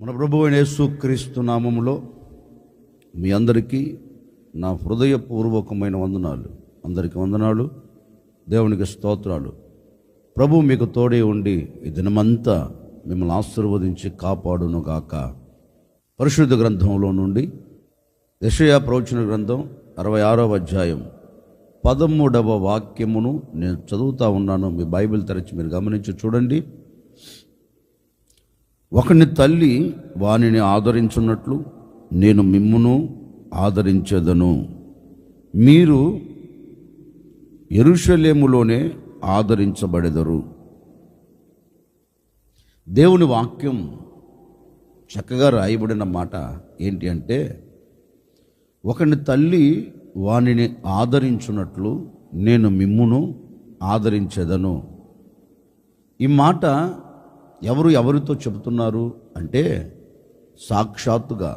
మన ప్రభువు అయిన యేసుక్రీస్తు నామములో మీ అందరికీ నా హృదయపూర్వకమైన వందనాలు. అందరికీ వందనాలు, దేవునికి స్తోత్రాలు. ప్రభు మీకు తోడే ఉండి ఈ దినమంతా మిమ్మల్ని ఆశీర్వదించి కాపాడును గాక. పరిశుద్ధ గ్రంథంలో నుండి యెషయా ప్రవచన గ్రంథం 66వ అధ్యాయం 13వ వాక్యమును నేను చదువుతా ఉన్నాను. మీ బైబిల్ తెరచి మీరు గమనించి చూడండి. ఒకని తల్లి వానిని ఆదరించున్నట్లు నేను మిమ్మును ఆదరించెదను. మీరు యెరూషలేములోనే ఆదరించబడెదరు. దేవుని వాక్యం చక్కగా రాయబడిన మాట ఏంటి అంటే, ఒకని తల్లి వానిని ఆదరించున్నట్లు నేను మిమ్మును ఆదరించెదను. ఈ మాట ఎవరితో చెబుతున్నారు అంటే, సాక్షాత్తుగా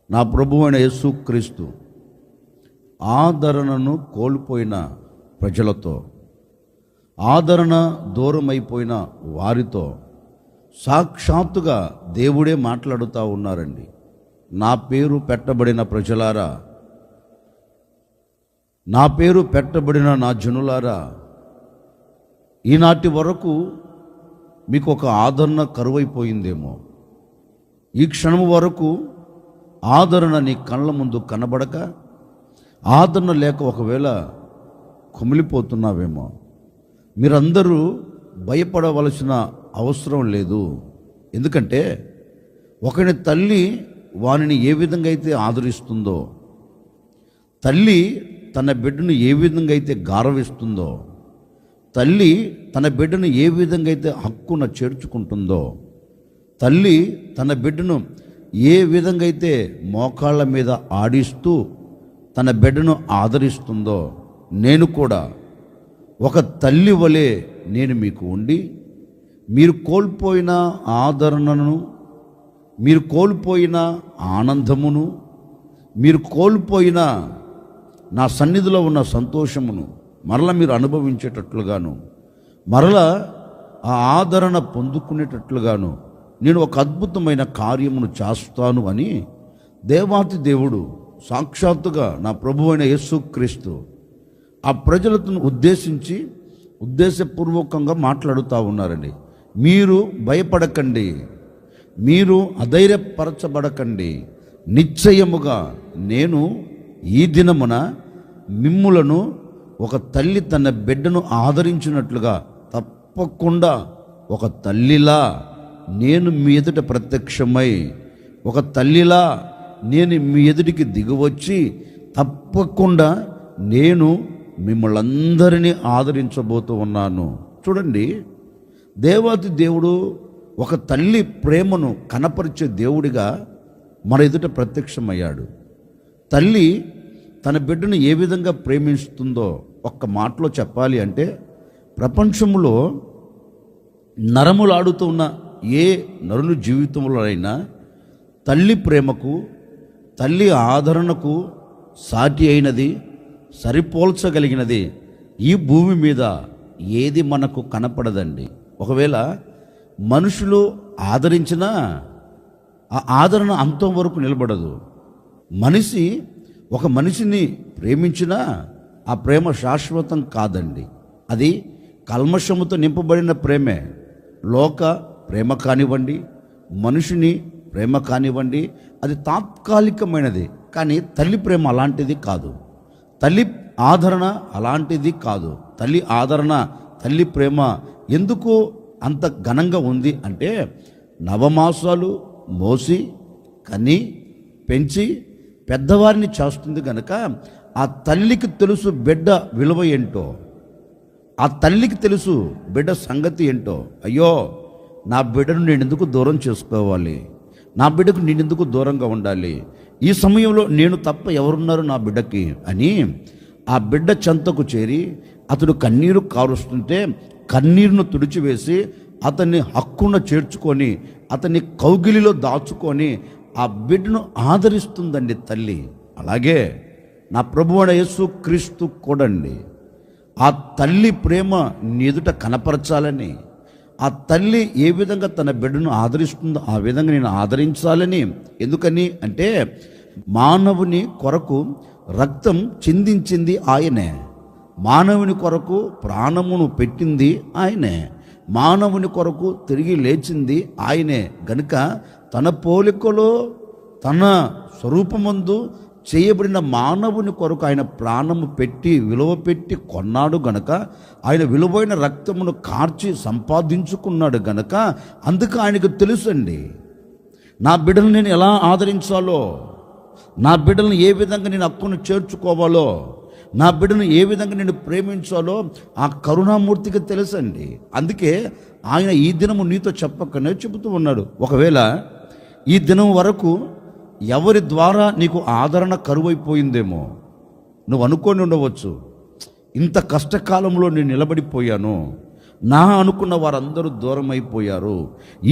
నా ప్రభువు అయిన యేసుక్రీస్తు ఆదరణను కోల్పోయిన ప్రజలతో, ఆదరణ దూరమైపోయిన వారితో సాక్షాత్తుగా దేవుడే మాట్లాడుతూ ఉన్నారండి. నా పేరు పెట్టబడిన ప్రజలారా, నా పేరు పెట్టబడిన నా జనులారా, ఈనాటి వరకు మీకు ఒక ఆదరణ కరువైపోయిందేమో. ఈ క్షణం వరకు ఆదరణ నీ కళ్ళ ముందు కనబడక, ఆదరణ లేక ఒకవేళ కుమిలిపోతున్నావేమో. మీరందరూ భయపడవలసిన అవసరం లేదు. ఎందుకంటే ఒకని తల్లి వానిని ఏ విధంగా అయితే ఆదరిస్తుందో, తల్లి తన బిడ్డను ఏ విధంగా అయితే గారవిస్తుందో, తల్లి తన బిడ్డను ఏ విధంగా అయితే హక్కున చేర్చుకుంటుందో, తల్లి తన బిడ్డను ఏ విధంగా అయితే మోకాళ్ళ మీద ఆడిస్తూ తన బిడ్డను ఆదరిస్తుందో, నేను కూడా ఒక తల్లి వలె నేను మీకు ఉండి, మీరు కోల్పోయిన ఆదరణను, మీరు కోల్పోయిన ఆనందమును, మీరు కోల్పోయిన నా సన్నిధిలో ఉన్న సంతోషమును మరల మీరు అనుభవించేటట్లుగాను, మరల ఆ ఆదరణ పొందుకునేటట్లుగాను నేను ఒక అద్భుతమైన కార్యమును చేస్తాను అని దేవాతి దేవుడు సాక్షాత్తుగా నా ప్రభువు అయిన యేసుక్రీస్తు ఆ ప్రజలను ఉద్దేశించి ఉద్దేశపూర్వకంగా మాట్లాడుతూ ఉన్నారండి. మీరు భయపడకండి, మీరు అధైర్యపరచబడకండి. నిశ్చయముగా నేను ఈ దినమున మిమ్ములను ఒక తల్లి తన బిడ్డను ఆదరించినట్లుగా తప్పకుండా ఒక తల్లిలా నేను మీ ఎదుట ప్రత్యక్షమై, ఒక తల్లిలా నేను మీ ఎదుటికి దిగివచ్చి తప్పకుండా నేను మిమ్మల్ని అందరినీ ఆదరించబోతూ ఉన్నాను. చూడండి, దేవాతి దేవుడు ఒక తల్లి ప్రేమను కనపరిచే దేవుడిగా మన ఎదుట ప్రత్యక్షమయ్యాడు. తల్లి తన బిడ్డను ఏ విధంగా ప్రేమిస్తుందో ఒక్క మాటలో చెప్పాలి అంటే, ప్రపంచంలో నరములాడుతూ ఉన్న ఏ నరుని జీవితంలో అయినా తల్లి ప్రేమకు, తల్లి ఆదరణకు సాటి అయినది, సరిపోల్చగలిగినది ఈ భూమి మీద ఏది మనకు కనపడదండి. ఒకవేళ మనుషులు ఆదరించినా ఆ ఆదరణ అంతవరకు నిలబడదు. ఒక మనిషిని ప్రేమించినా ఆ ప్రేమ శాశ్వతం కాదండి. అది కల్మషముతో నింపబడిన ప్రేమే. లోక ప్రేమ కానివ్వండి, మనిషిని ప్రేమ కానివ్వండి, అది తాత్కాలికమైనది. కానీ తల్లి ప్రేమ అలాంటిది కాదు. తల్లి ఆదరణ అలాంటిది కాదు. తల్లి ఆదరణ, తల్లి ప్రేమ ఎందుకు అంత ఘనంగా ఉంది అంటే, నవమాసాలు మోసి కని పెంచి పెద్దవారిని చేస్తుంది కనుక ఆ తల్లికి తెలుసు బిడ్డ విలువ ఏంటో, ఆ తల్లికి తెలుసు బిడ్డ సంగతి ఏంటో. అయ్యో, నా బిడ్డను నేను ఎందుకు దూరం చేసుకోవాలి, నా బిడ్డకు నేను ఎందుకు దూరంగా ఉండాలి, ఈ సమయంలో నేను తప్ప ఎవరున్నారు నా బిడ్డకి అని ఆ బిడ్డ చెంతకు చేరి అతడు కన్నీరు కారుస్తుంటే కన్నీరును తుడిచివేసి అతన్ని హక్కున చేర్చుకొని అతన్ని కౌగిలిలో దాచుకొని ఆ బిడ్డను ఆదరిస్తుందండి తల్లి. అలాగే నా ప్రభువైన యేసుక్రీస్తు కూడండి ఆ తల్లి ప్రేమ నీ ఎదుట కనపరచాలని, ఆ తల్లి ఏ విధంగా తన బిడ్డను ఆదరిస్తుందో ఆ విధంగా నేను ఆదరించాలని. ఎందుకని అంటే మానవుని కొరకు రక్తం చిందించింది ఆయనే, మానవుని కొరకు ప్రాణమును పెట్టింది ఆయనే, మానవుని కొరకు తిరిగి లేచింది ఆయనే. గనుక తన పోలికలో తన స్వరూపమందు చేయబడిన మానవుని కొరకు ఆయన ప్రాణము పెట్టి విలువ పెట్టి కొన్నాడు గనక, ఆయన విలువైన రక్తమును కార్చి సంపాదించుకున్నాడు గనక, అందుకు ఆయనకు తెలుసండి నా బిడ్డలు నేను ఎలా ఆదరించాలో, నా బిడ్డలను ఏ విధంగా నేను హక్కును చేర్చుకోవాలో, నా బిడ్డను ఏ విధంగా నేను ప్రేమించాలో ఆ కరుణామూర్తికి తెలుసండి. అందుకే ఆయన ఈ దినము నీతో చెప్పకనే చెబుతూ ఉన్నాడు. ఒకవేళ ఈ దినం వరకు ఎవరి ద్వారా నీకు ఆదరణ కరువైపోయిందేమో నువ్వు అనుకొని ఉండవచ్చు. ఇంత కష్టకాలంలో నేను నిలబడిపోయాను, నా అనుకున్న వారందరూ దూరం అయిపోయారు,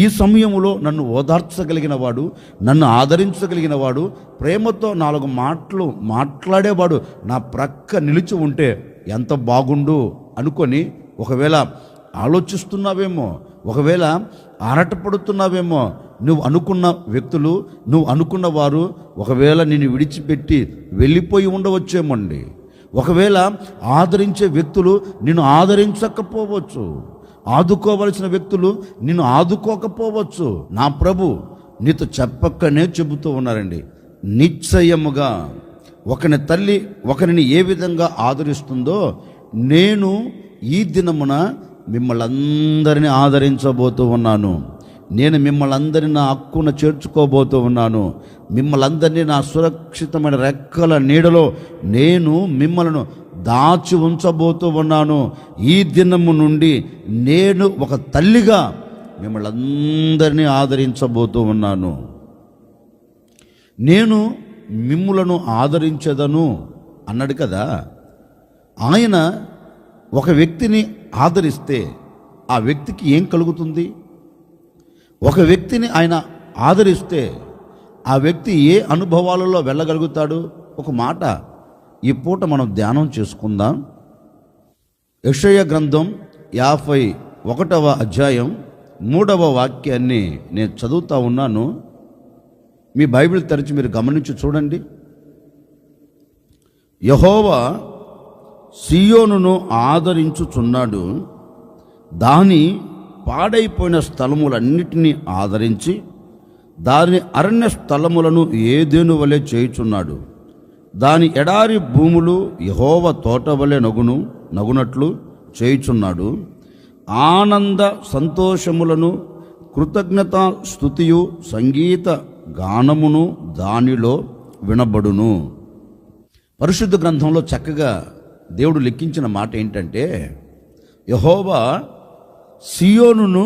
ఈ సమయంలో నన్ను ఓదార్చగలిగిన వాడు, నన్ను ఆదరించగలిగిన వాడు, ప్రేమతో 4 మాటలు మాట్లాడేవాడు నా ప్రక్క నిలిచి ఉంటే ఎంత బాగుండు అనుకొని ఒకవేళ ఆలోచిస్తున్నావేమో, ఒకవేళ ఆరాటపడుతున్నావేమో. నువ్వు అనుకున్న వ్యక్తులు, నువ్వు అనుకున్న వారు ఒకవేళ నిన్ను విడిచిపెట్టి వెళ్ళిపోయి ఉండవచ్చేమండి. ఒకవేళ ఆదరించే వ్యక్తులు నిన్ను ఆదరించకపోవచ్చు, ఆదుకోవలసిన వ్యక్తులు నిన్ను ఆదుకోకపోవచ్చు. నా ప్రభు నీతో చెప్పక్కనే చెబుతూ ఉన్నారండి. నిశ్చయముగా ఒకని తల్లి ఒకరిని ఏ విధంగా ఆదరిస్తుందో నేను ఈ దినమున మిమ్మల్ని అందరినీ ఆదరించబోతూ ఉన్నాను. నేను మిమ్మల్ని అందరినీ నా హక్కున చేర్చుకోబోతూ ఉన్నాను. మిమ్మల్ని అందరినీ నా సురక్షితమైన రెక్కల నీడలో నేను మిమ్మల్ని దాచి ఉంచబోతూ ఉన్నాను. ఈ దినము నుండి నేను ఒక తల్లిగా మిమ్మల్ని అందరినీ ఆదరించబోతూ ఉన్నాను. నేను మిమ్ములను ఆదరించదను అన్నాడు కదా. ఆయన ఒక వ్యక్తిని ఆదరిస్తే ఆ వ్యక్తికి ఏం కలుగుతుంది? ఒక వ్యక్తిని ఆయన ఆదరిస్తే ఆ వ్యక్తి ఏ అనుభవాలలో వెళ్ళగలుగుతాడు? ఒక మాట ఈ పూట మనం ధ్యానం చేసుకుందాం. యెషయా గ్రంథం 51వ అధ్యాయం 3వ వాక్యాన్ని నేను చదువుతా ఉన్నాను. మీ బైబిల్ తెరిచి మీరు గమనించి చూడండి. యెహోవా సియోనును ఆదరించుచున్నాడు, దాని పాడైపోయిన స్థలములన్నిటినీ ఆదరించి దాని అరణ్య స్థలములను ఏదెను వలె చేయుచున్నాడు. దాని ఎడారి భూములు యెహోవా తోట వలె నగునట్లు చేయుచున్నాడు. ఆనంద సంతోషములను కృతజ్ఞత స్తుతియు సంగీత గానమును దానిలో వినబడును. పరిశుద్ధ గ్రంథంలో చక్కగా దేవుడు లెక్కించిన మాట ఏంటంటే, యెహోవా సియోనును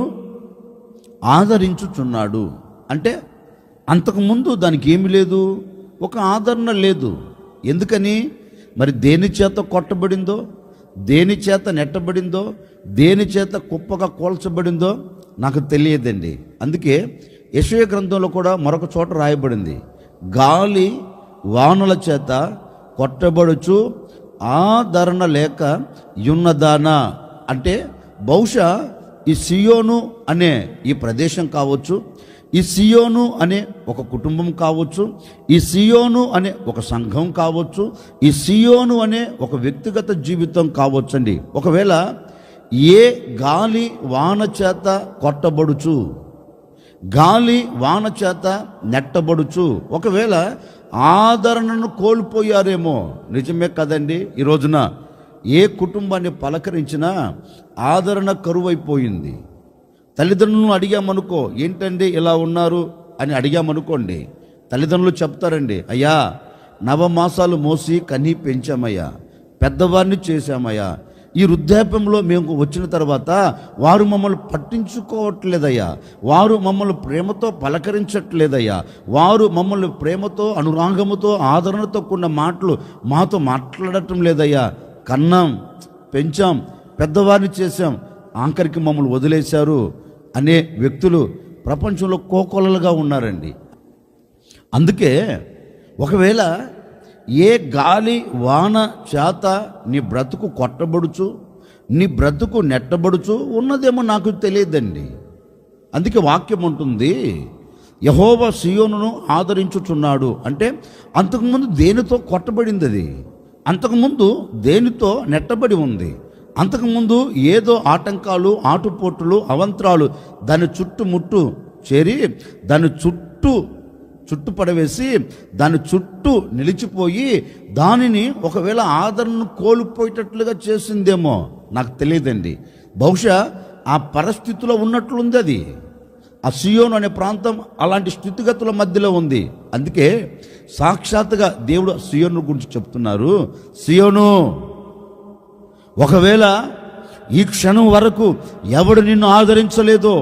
ఆదరించుచున్నాడు. అంటే అంతకుముందు దానికి ఏమి లేదు, ఒక ఆదరణ లేదు. ఎందుకని? మరి దేని చేత కొట్టబడిందో, దేని చేత నెట్టబడిందో, దేని చేత కుప్పగా కోల్చబడిందో నాకు తెలియదండి. అందుకే యెషయా గ్రంథంలో కూడా మరొక చోట రాయబడింది, గాలి వానల చేత కొట్టబడుచు ఆదరణ లేక యున్నదానా. అంటే బహుశా ఈ సియోను అనే ఈ ప్రదేశం కావచ్చు, ఈ సియోను అనే ఒక కుటుంబం కావచ్చు, ఈ సియోను అనే ఒక సంఘం కావచ్చు, ఈ సియోను అనే ఒక వ్యక్తిగత జీవితం కావచ్చండి. ఒకవేళ ఏ గాలి వాన చేత కొట్టబడుచు, గాలి వాన చేత నెట్టబడుచు ఒకవేళ ఆదరణను కోల్పోయారేమో. నిజమే కదండి. ఈ రోజున ఏ కుటుంబాన్ని పలకరించినా ఆదరణ కరువైపోయింది. తల్లిదండ్రులను అడిగామనుకో, ఏంటండి ఇలా ఉన్నారు అని అడిగామనుకోండి, తల్లిదండ్రులు చెప్తారండి, అయ్యా 9 మాసాలు మోసి కని పెంచామయ్యా, పెద్దవారిని చేశామయ్యా, ఈ వృద్ధాప్యంలో మేము వచ్చిన తర్వాత వారు మమ్మల్ని పట్టించుకోవట్లేదయ్యా, వారు మమ్మల్ని ప్రేమతో పలకరించట్లేదయ్యా, వారు మమ్మల్ని ప్రేమతో అనురాగముతో ఆదరణతో కూడిన మాటలు మాతో మాట్లాడటం లేదయ్యా, కన్నాం పెంచాం పెద్దవారిని చేశాం, ఆఖరికి మమ్మల్ని వదిలేశారు అనే వ్యక్తులు ప్రపంచంలో కోకొల్లలుగా ఉన్నారండి. అందుకే ఒకవేళ ఏ గాలి వాన చేత నీ బ్రతుకు కొట్టబడుచు, నీ బ్రతుకు నెట్టబడుచు ఉన్నదేమో నాకు తెలియదండి. అందుకే వాక్యం ఉంటుంది, యెహోవా సియోనును ఆదరించుచున్నాడు అంటే అంతకుముందు దేనితో కొట్టబడింది, అది అంతకుముందు దేనితో నెట్టబడి ఉంది, అంతకుముందు ఏదో ఆటంకాలు, ఆటుపోటులు, అవంతరాలు దాని చుట్టుముట్టు చేరి దాని చుట్టు పడవేసి దాని చుట్టూ నిలిచిపోయి దానిని ఒకవేళ ఆదరణను కోల్పోయేటట్లుగా చేసిందేమో నాకు తెలియదండి. బహుశా ఆ పరిస్థితిలో ఉన్నట్లుంది అది. ఆ సియోను అనే ప్రాంతం అలాంటి స్థితిగతుల మధ్యలో ఉంది. అందుకే సాక్షాత్తుగా దేవుడు సియోను గురించి చెప్తున్నారు, సియోను, ఒకవేళ ఈ క్షణం వరకు ఎవడు నిన్ను ఆదరించలేదో,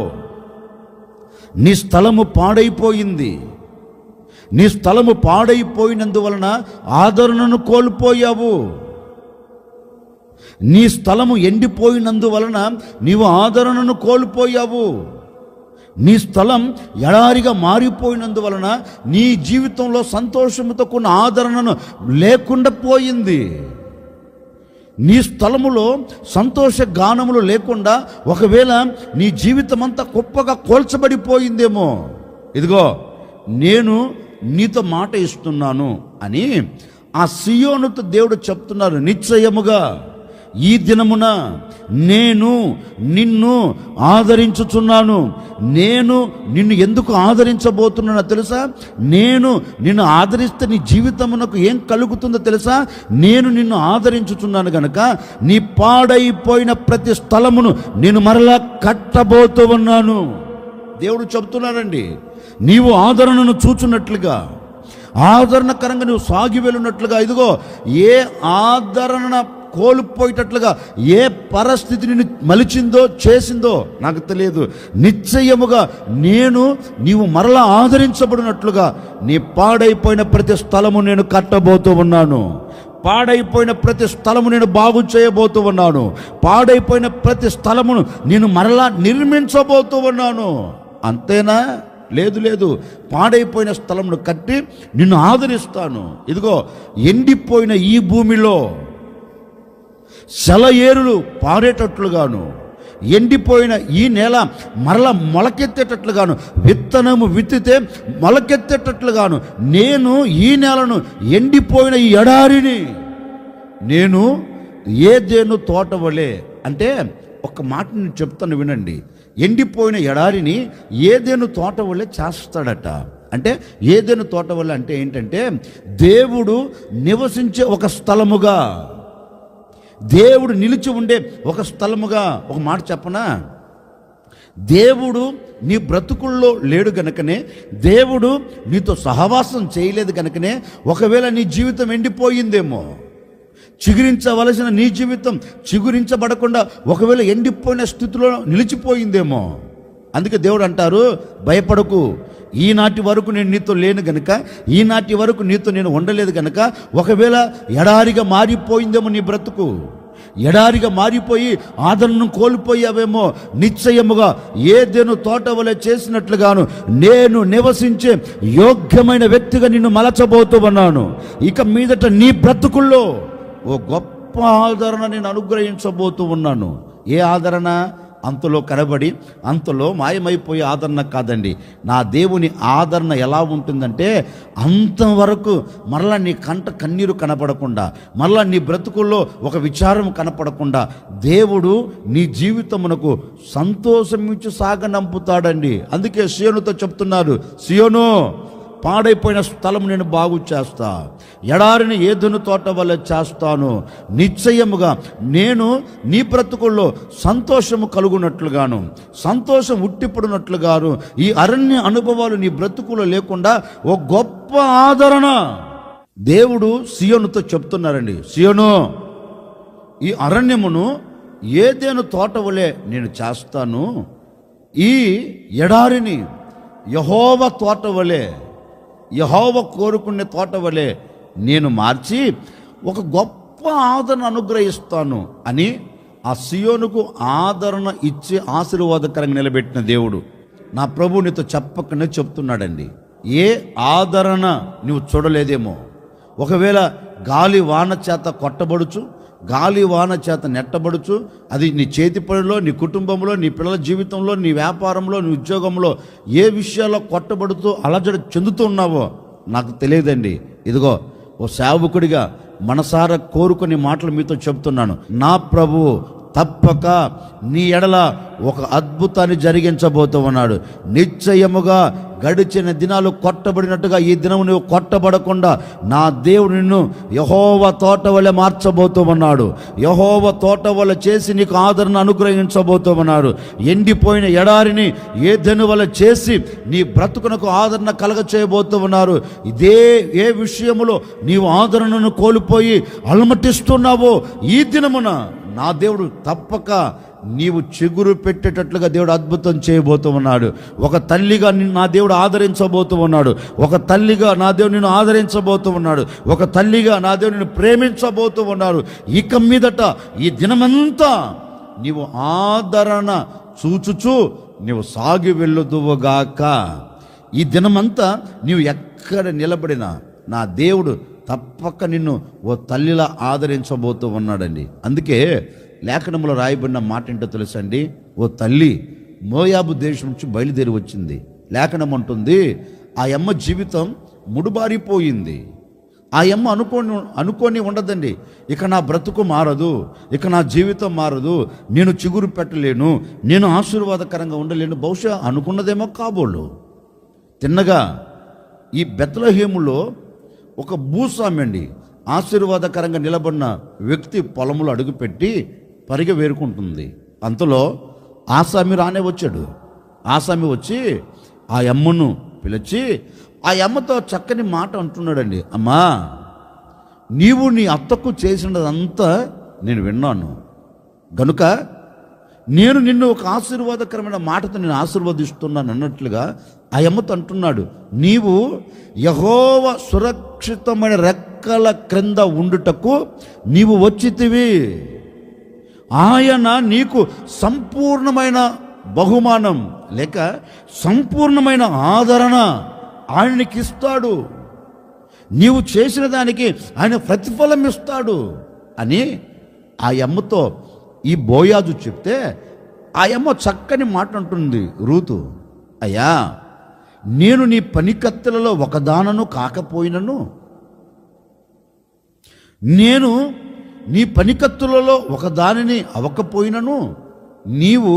నీ స్థలము పాడైపోయింది. నీ స్థలము పాడైపోయినందువలన ఆదరణను కోల్పోయావు. నీ స్థలము ఎండిపోయినందువలన నీవు ఆదరణను కోల్పోయావు. నీ స్థలం ఎడారిగా మారిపోయినందువలన నీ జీవితంలో సంతోషంతో కూడిన ఆదరణను లేకుండా పోయింది. నీ స్థలములో సంతోష గానములు లేకుండా ఒకవేళ నీ జీవితం అంతా గొప్పగా కోల్చబడిపోయిందేమో. ఇదిగో నేను నీతో మాట ఇస్తున్నాను అని ఆ సియోనుతో దేవుడు చెప్తున్నారు, నిశ్చయముగా ఈ దినమున నేను నిన్ను ఆదరించుచున్నాను. నేను నిన్ను ఎందుకు ఆదరించబోతున్నానో తెలుసా? నేను నిన్ను ఆదరిస్తే నీ జీవితమునకు ఏం కలుగుతుందో తెలుసా? నేను నిన్ను ఆదరించుచున్నాను గనక నీ పాడైపోయిన ప్రతి స్థలమును నేను మరలా కట్టబోతూ ఉన్నాను. దేవుడు చెప్తున్నారండి, నీవు ఆదరణను చూచున్నట్లుగా, ఆదరణకరంగా నువ్వు సాగి వెళ్ళున్నట్లుగా, ఇదిగో ఏ ఆదరణ కోల్పోయేటట్లుగా ఏ పరిస్థితి నిన్ను మలిచిందో చేసిందో నాకు తెలియదు. నిశ్చయముగా నీవు మరలా ఆదరించబడినట్లుగా నీ పాడైపోయిన ప్రతి స్థలము నేను కట్టబోతూ ఉన్నాను. పాడైపోయిన ప్రతి స్థలము నేను బాగు చేయబోతూ ఉన్నాను. పాడైపోయిన ప్రతి స్థలమును నేను మరలా నిర్మించబోతూ ఉన్నాను. అంతేనా? లేదు, పాడైపోయిన స్థలమును కట్టి నిన్ను ఆదరిస్తాను. ఇదిగో ఎండిపోయిన ఈ భూమిలో సెలయేరులు పారేటట్లుగాను, ఎండిపోయిన ఈ నేల మరల మొలకెత్తేటట్లుగాను, విత్తనము విత్తితే మొలకెత్తేటట్లుగాను నేను ఈ నేలను, ఎండిపోయిన ఈ ఎడారిని నేను ఏదెను తోట వలె, అంటే ఒక మాట నేను చెప్తాను వినండి, ఎండిపోయిన ఎడారిని ఏదెను తోట వలె చేస్తాడట. అంటే ఏదెను తోట వల్ల అంటే ఏంటంటే దేవుడు నివసించే ఒక స్థలముగా, దేవుడు నిలిచి ఉండే ఒక స్థలముగా. ఒక మాట చెప్పనా? దేవుడు నీ బ్రతుకుల్లో లేడు గనుకనే, దేవుడు నీతో సహవాసం చేయలేదు గనుకనే ఒకవేళ నీ జీవితం ఎండిపోయిందేమో, చిగురించవలసిన నీ జీవితం చిగురించబడకుండా ఒకవేళ ఎండిపోయిన స్థితిలో నిలిచిపోయిందేమో. అందుకే దేవుడు అంటారు, భయపడకు, ఈనాటి వరకు నేను నీతో లేను గనుక, ఈనాటి వరకు నీతో నేను ఉండలేదు గనుక ఒకవేళ ఎడారిగా మారిపోయిందేమో నీ బ్రతుకు, ఎడారిగా మారిపోయి ఆదరణను కోల్పోయావేమో, నిశ్చయముగా ఏదెను తోట వలె చేసినట్లుగాను నేను నివసించే యోగ్యమైన వ్యక్తిగా నిన్ను మలచబోతూ ఉన్నాను. ఇక మీదట నీ బ్రతుకుల్లో ఓ గొప్ప ఆదరణ నేను అనుగ్రహించబోతూ ఉన్నాను. ఏ ఆదరణ? అంతలో కనబడి అంతలో మాయమైపోయే ఆదరణ కాదండి. నా దేవుని ఆదరణ ఎలా ఉంటుందంటే అంతవరకు మరలా నీ కంట కన్నీరు కనపడకుండా, మరలా నీ బ్రతుకుల్లో ఒక విచారం కనపడకుండా దేవుడు నీ జీవితమునకు సంతోషం ఇచ్చి సాగనంపుతాడండి. అందుకే సియోనుతో చెప్తున్నారు, సియోను, పాడైపోయిన స్థలం నేను బాగు చేస్తా, ఎడారిని ఏదెను తోట వల్ల చేస్తాను. నిశ్చయముగా నేను నీ బ్రతుకుల్లో సంతోషము కలుగునట్లుగాను, సంతోషం ఉట్టిపడినట్లుగాను ఈ అరణ్య అనుభవాలు నీ బ్రతుకులో లేకుండా ఓ గొప్ప ఆదరణ దేవుడు సియోనుతో చెప్తున్నారండి. సియోను, ఈ అరణ్యమును ఏదెను తోట వలె నేను చేస్తాను, ఈ ఎడారిని యెహోవా తోట వలె, యెహోవా కోరుకునే తోట వలె నేను మార్చి ఒక గొప్ప ఆదరణ అనుగ్రహిస్తాను అని ఆ సియోనుకు ఆదరణ ఇచ్చి ఆశీర్వాదకరంగా నిలబెట్టిన దేవుడు నా ప్రభు నీతో చెప్పకనే చెప్తున్నాడండి. ఏ ఆదరణ నువ్వు చూడలేదేమో, ఒకవేళ గాలి వాన చేత కొట్టబడుచు, గాలి వాన చేత నెట్టబడుచు, అది నీ చేతి పనిలో, నీ కుటుంబంలో, నీ పిల్లల జీవితంలో, నీ వ్యాపారంలో, నీ ఉద్యోగంలో ఏ విషయాల్లో కొట్టబడుతూ అలజడి చెందుతూ ఉన్నావో నాకు తెలియదండి. ఇదిగో ఓ సేవకుడిగా మనసారా కోరుకుని మాటలు మీతో చెప్తున్నాను. నా ప్రభువు తప్పక నీ ఎడల ఒక అద్భుతాన్ని జరిగించబోతూ ఉన్నాడు. నిశ్చయముగా గడిచిన దినాలు కొట్టబడినట్టుగా ఈ దినము నువ్వు కొట్టబడకుండా నా దేవుడు నిన్ను యెహోవా తోట వలె మార్చబోతూ ఉన్నాడు. యెహోవా తోట వలె చేసి నీకు ఆదరణ అనుగ్రహించబోతూ ఉన్నాడు. ఎండిపోయిన ఎడారిని ఏదెను వలె చేసి నీ బ్రతుకునకు ఆదరణ కలగ చేయబోతూ ఉన్నారు. ఏ విషయములో నీవు ఆదరణను కోల్పోయి అలమటిస్తున్నావో ఈ దినమున నా దేవుడు తప్పక నీవు చిగురు పెట్టేటట్లుగా దేవుడు అద్భుతం చేయబోతూ ఉన్నాడు. ఒక తల్లిగా నా దేవుడు ఆదరించబోతూ ఉన్నాడు. ఒక తల్లిగా నా దేవుడు నిన్ను ఆదరించబోతూ ఉన్నాడు. ఒక తల్లిగా నా దేవుడు నిన్ను ప్రేమించబోతూ ఉన్నాడు. ఇక మీదట ఈ దినమంతా నీవు ఆదరణ చూచుచూ నీవు సాగి వెళ్ళుదువుగాక. ఈ దినమంతా నీవు ఎక్కడ నిలబడినా నా దేవుడు తప్పక నిన్ను ఓ తల్లిలా ఆదరించబోతూ ఉన్నాడండి. అందుకే లేఖనంలో రాయబడిన మాట ఏంటో తెలుసండి. ఓ తల్లి మోయాబు దేశం నుంచి బయలుదేరి వచ్చింది. లేఖనం అంటుంది, ఆ అమ్మ జీవితం ముడుబారిపోయింది. ఆ అమ్మ అనుకోని ఉండదండి, ఇక నా బ్రతుకు మారదు, ఇక నా జీవితం మారదు, నేను చిగురు పెట్టలేను, నేను ఆశీర్వాదకరంగా ఉండలేను. బహుశా అనుకున్నదేమో కాబోలు. తిన్నగా ఈ బెత్లెహేములో ఒక భూస్వామి అండి, ఆశీర్వాదకరంగా నిలబడిన వ్యక్తి పొలములో అడుగుపెట్టి పరిగె వేరుకుంటుంది. అంతలో ఆసామి రానే వచ్చాడు. ఆసామి వచ్చి ఆ అమ్మను పిలిచి ఆ అమ్మతో చక్కని మాట అంటున్నాడండి. అమ్మా, నీవు నీ అత్తకు చేసినదంతా నేను విన్నాను గనుక నేను నిన్ను ఒక ఆశీర్వాదకరమైన మాటతో నేను ఆశీర్వదిస్తున్నాను అన్నట్లుగా ఆ అమ్మతో అంటున్నాడు. నీవు యెహోవా సురక్షితమైన రెక్కల క్రింద ఉండుటకు నీవు వచ్చితివి. ఆయన నీకు సంపూర్ణమైన బహుమానం లేక సంపూర్ణమైన ఆదరణ ఆయనకి ఇస్తాడు. నీవు చేసిన దానికి ఆయన ప్రతిఫలం ఇస్తాడు అని ఆ అమ్మతో ఈ బోయాజు చెప్తే ఆ అమ్మ చక్కని మాట అంటుంది. రూతు, అయ్యా, నేను నీ పనికత్తెలలో ఒకదానను కాకపోయినను, నేను నీ పనికత్తులలో ఒకదానిని అవ్వకపోయినను, నీవు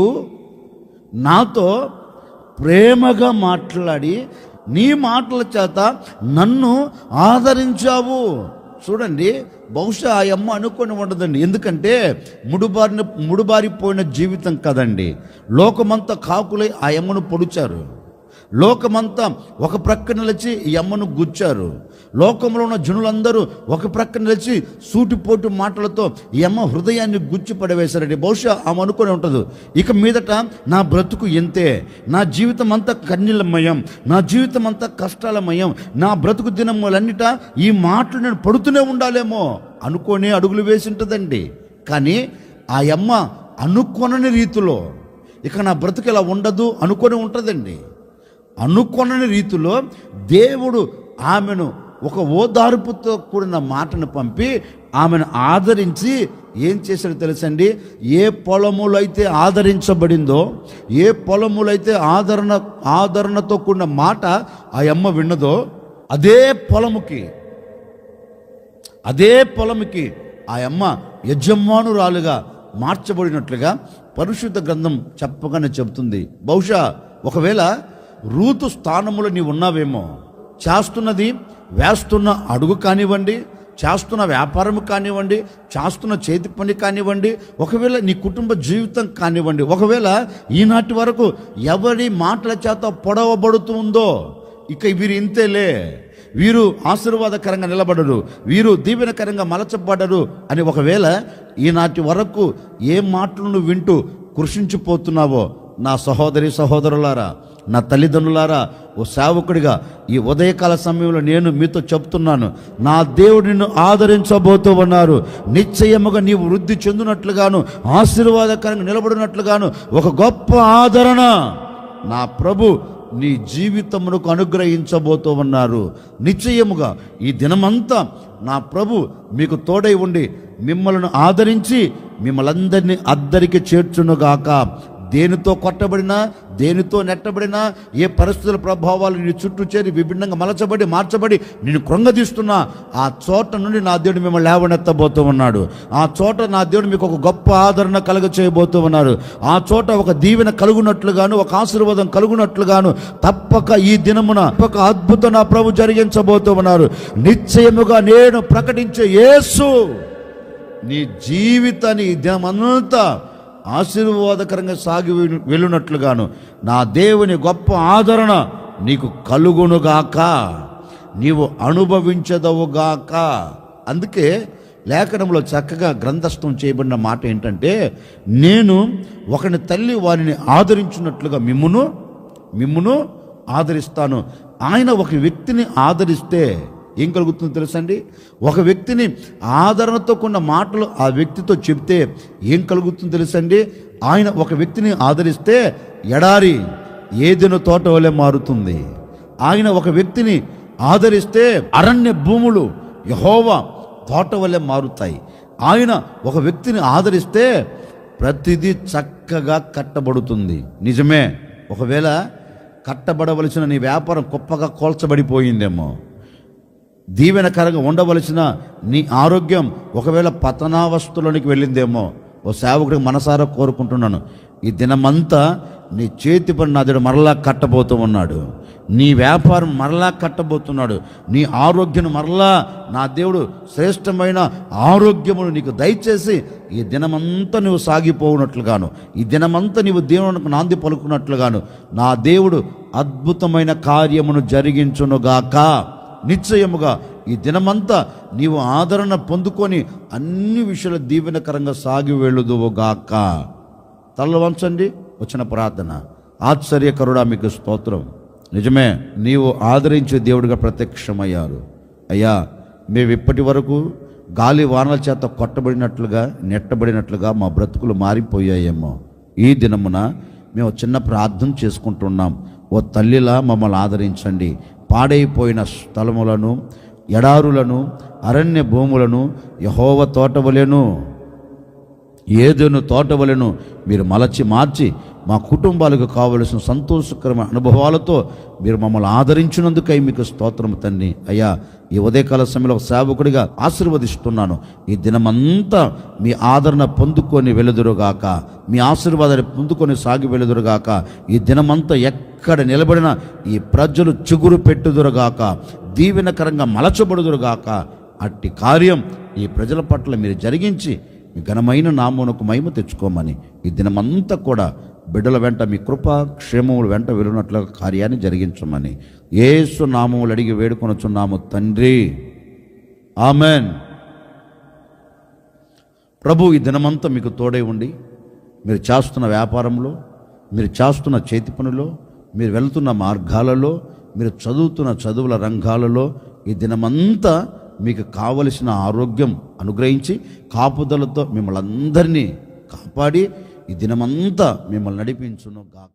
నాతో ప్రేమగా మాట్లాడి నీ మాటల చేత నన్ను ఆదరించావు. చూడండి, బహుశా ఆ అమ్మ అనుకొని ఉండదండి. ఎందుకంటే ముడుబారిపోయిన జీవితం కదండి. లోకమంతా కాకులై ఆ అమ్మను పొడిచారు. లోకమంతా ఒక ప్రక్క నిలిచి ఈ అమ్మను గుచ్చారు. లోకంలో ఉన్న జనులందరూ ఒక ప్రక్క నిలిచి సూటిపోటు మాటలతో ఈ అమ్మ హృదయాన్ని గుచ్చి పడవేశారండి. బహుశా ఆమె అనుకొని ఉంటుంది, ఇక మీదట నా బ్రతుకు ఎంతే, నా జీవితం అంతా కన్నీళ్ళమయం, నా జీవితం అంతా కష్టాలమయం, నా బ్రతుకు దినములన్నిట ఈ మాటలు నేను పడుతూనే ఉండాలేమో అనుకొని అడుగులు వేసి ఉంటుందండి. కానీ ఆ అమ్మ అనుకొనని రీతిలో ఇక నా బ్రతుకు ఇలా ఉండదు అనుకొని ఉంటుందండి. అనుకొనని రీతిలో దేవుడు ఆమెను ఒక ఓదార్పుతో కూడిన మాటను పంపి ఆమెను ఆదరించి ఏం చేశాడో తెలుసండి. ఏ పొలములో అయితే ఆదరించబడిందో, ఏ పొలములో అయితే ఆదరణతో కూడిన మాట ఆ అమ్మ విన్నదో అదే పొలముకి ఆ అమ్మ యజమానురాలుగా మార్చబడినట్లుగా పరిశుద్ధ గ్రంథం చెప్పగానే చెబుతుంది. బహుశా ఒకవేళ రూతు స్థానములో నీవు ఉన్నావేమో, చేస్తున్నది వేస్తున్న అడుగు కానివ్వండి, చేస్తున్న వ్యాపారం కానివ్వండి, చేస్తున్న చేతి పని కానివ్వండి, ఒకవేళ నీ కుటుంబ జీవితం కానివ్వండి, ఒకవేళ ఈనాటి వరకు ఎవరి మాటల చేత పొడవబడుతూ ఉందో, ఇక వీరు ఇంతేలే, వీరు ఆశీర్వాదకరంగా నిలబడరు, వీరు దీవెనకరంగా మలచబడరు అని ఒకవేళ ఈనాటి వరకు ఏ మాటలను వింటూ కృషించిపోతున్నావో, నా సహోదరి సహోదరులారా, నా తల్లిదండ్రులారా, ఓ సేవకుడిగా ఈ ఉదయకాల సమయంలో నేను మీతో చెప్తున్నాను, నా దేవుడు నిన్ను ఆదరించబోతూ ఉన్నారు. నిశ్చయముగా నీవు వృద్ధి చెందినట్లుగాను, ఆశీర్వాదకరంగా నిలబడినట్లుగాను ఒక గొప్ప ఆదరణ నా ప్రభు నీ జీవితమునకు అనుగ్రహించబోతూ ఉన్నారు. నిశ్చయముగా ఈ దినమంతా నా ప్రభు మీకు తోడై ఉండి మిమ్మల్ని ఆదరించి మిమ్మల్ందరినీ అద్దరికి చేర్చునుగాక. దేనితో కొట్టబడినా, దేనితో నెట్టబడినా, ఏ పరిస్థితుల ప్రభావాలు నీ చుట్టూ చేరి విభిన్నంగా మలచబడి మార్చబడి నేను కృంగదీస్తున్నా, ఆ చోట నుండి నా దేవుడు మిమ్మల్ని లేవనెత్తబోతూ ఉన్నాడు. ఆ చోట నా దేవుడు మీకు ఒక గొప్ప ఆదరణ కలుగ చేయబోతూ ఉన్నారు. ఆ చోట ఒక దీవెన కలుగునట్లుగాను, ఒక ఆశీర్వాదం కలుగునట్లుగాను తప్పక ఈ దినమున ఒక అద్భుతం నా ప్రభు జరిగించబోతూ ఉన్నారు. నిశ్చయముగా నేను ప్రకటించే యేసు నీ జీవితాన్ని ఈ దినమంతా ఆశీర్వాదకరంగా సాగి వెళ్ళునట్లుగాను నా దేవుని గొప్ప ఆదరణ నీకు కలుగునుగాక, నీవు అనుభవించదవుగాక. అందుకే లేఖనంలో చక్కగా గ్రంథస్థం చేయబడిన మాట ఏంటంటే, నేను ఒకని తల్లి వారిని ఆదరించినట్లుగా మిమ్మును ఆదరిస్తాను. ఆయన ఒక వ్యక్తిని ఆదరిస్తే ఏం కలుగుతుందో తెలుసండి? ఒక వ్యక్తిని ఆదరణతో కొన్న మాటలు ఆ వ్యక్తితో చెప్తే ఏం కలుగుతుందో తెలుసండి? ఆయన ఒక వ్యక్తిని ఆదరిస్తే ఎడారి ఏదెను తోట వలె మారుతుంది. ఆయన ఒక వ్యక్తిని ఆదరిస్తే అరణ్య భూములు యెహోవా తోట వలె మారుతాయి. ఆయన ఒక వ్యక్తిని ఆదరిస్తే ప్రతిదీ చక్కగా కట్టబడుతుంది. నిజమే, ఒకవేళ కట్టబడవలసిన నీ వ్యాపారం కుప్పగా కోల్చబడిపోయిందేమో, దీవెనకరంగా ఉండవలసిన నీ ఆరోగ్యం ఒకవేళ పతనావస్థలోనికి వెళ్ళిందేమో, ఓ సేవకుడికి మనసారా కోరుకుంటున్నాను, ఈ దినమంతా నీ చేతి పని నా దేవుడు మరలా కట్టబోతూ ఉన్నాడు. నీ వ్యాపారం మరలా కట్టబోతున్నాడు. నీ ఆరోగ్యం మరలా నా దేవుడు శ్రేష్టమైన ఆరోగ్యమును నీకు దయచేసి ఈ దినమంతా నువ్వు సాగిపోవునట్లుగాను, ఈ దినమంతా నీవు దేవునికి నాంది పలుకున్నట్లుగాను నా దేవుడు అద్భుతమైన కార్యమును జరిగించునుగాక. నిశ్చయముగా ఈ దినమంతా నీవు ఆదరణ పొందుకొని అన్ని విషయాలు దీవెనకరంగా సాగి వెళ్ళుదువుగాక. తలలు వంచండి, వచ్చిన ప్రార్థన. ఆశ్చర్యకరుడా మీకు స్తోత్రం. నిజమే, నీవు ఆదరించే దేవుడిగా ప్రత్యక్షమయ్యారు. అయ్యా, మేము ఇప్పటి వరకు గాలి వానల చేత కొట్టబడినట్లుగా నెట్టబడినట్లుగా మా బ్రతుకులు మారిపోయాయేమో, ఈ దినమున మేము చిన్న ప్రార్థన చేసుకుంటున్నాం. ఓ తల్లిలా మమ్మల్ని ఆదరించండి. పాడైపోయిన స్థలములను, ఎడారులను, అరణ్య భూములను యెహోవా తోటవలెను, ఏదెను తోటవలెను మీరు మార్చి మా కుటుంబాలకు కావలసిన సంతోషకరమైన అనుభవాలతో మీరు మమ్మల్ని ఆదరించినందుకై మీకు స్తోత్రం తండ్రి. అయ్యా, ఈ ఉదయకాల సమయంలో ఒక సేవకుడిగా ఆశీర్వదిస్తున్నాను. ఈ దినమంతా మీ ఆదరణ పొందుకొని వెలుదురుగాక, మీ ఆశీర్వాదాన్ని పొందుకొని సాగి వెలుదురుగాక. ఈ దినమంతా ఎక్కడ నిలబడినా ఈ ప్రజలు చిగురు పెట్టుదురుగాక, దీవెనకరంగా మలచబడుదురుగాక. అట్టి కార్యం ఈ ప్రజల పట్ల మీరు జరిగించి మీ ఘనమైన నామమునకు మహిమ తెచ్చుకోమని ఈ దినమంతా కూడా బిడ్డల వెంట మీ కృప క్షేమముల వెంట వెళ్ళినట్లుగా కార్యాన్ని జరిగించమని యేసు నామములు అడిగి వేడుకొనుచున్నాము తండ్రి, ఆమెన్. ప్రభు ఈ దినమంతా మీకు తోడై ఉండి మీరు చేస్తున్న వ్యాపారంలో, మీరు చేస్తున్న చేతి పనులో, మీరు వెళ్తున్న మార్గాలలో, మీరు చదువుతున్న చదువుల రంగాలలో ఈ దినమంతా మీకు కావలసిన ఆరోగ్యం అనుగ్రహించి కాపుదలతో మిమ్మల్ని అందరినీ కాపాడి ఈ దినమంతా మిమ్మల్ని నడిపించును గాక.